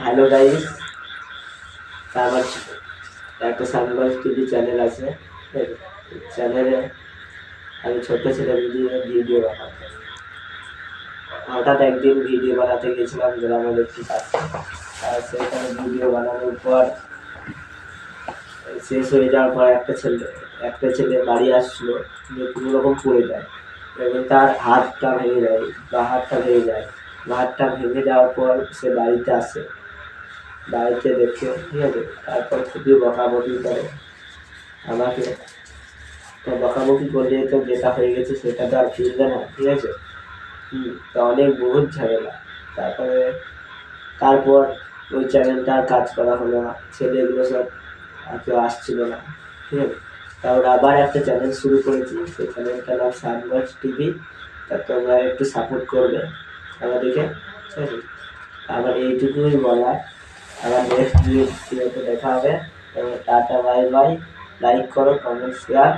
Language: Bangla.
হ্যালো গাইস, আমার একটা সানবাস টিভি চ্যানেল আছে। চ্যানেলে আমি ছোট ছেলে ভিডিও বানাতাম। হঠাৎ একদিন ভিডিও বানাতে গেছিলাম গ্রামের একটি কাছে। আর সেখানে ভিডিও বানানোর পর শেষ হয়ে যাওয়ার পর একটা ছেলে বাড়ি আসছিল, যে কোনো রকম পড়ে যায় এবং তার হাতটা ভেঙে যায়, বা হাতটা ভেঙে যাওয়ার পর সে বাড়িতে আসে। বাড়িতে দেখে, ঠিক আছে, তারপর খুবই বকাবকি করে আমাকে। তো বকাবকি করলে তো যেটা হয়ে গেছে সেটা তো আর ফিরবে না, ঠিক আছে। তো অনেক বহুত ঝামেলা। তারপর ওই চ্যানেলটা আর কাজ করা হলো না, ছেলেগুলো সব আর কেউ আসছিল না, ঠিক আছে। তারপর আবার একটা চ্যানেল শুরু করেছি, সেই চ্যানেলটার নাম সানবাস টিভি। তা তোমরা একটু সাপোর্ট করবে আমাদেরকে, ঠিক আছে। আমার এইটুকুই বলা। আবার নেক্সট ভিডিওতে দেখা হবে। Tata, bye bye. লাইক করো, কমেন্ট, শেয়ার।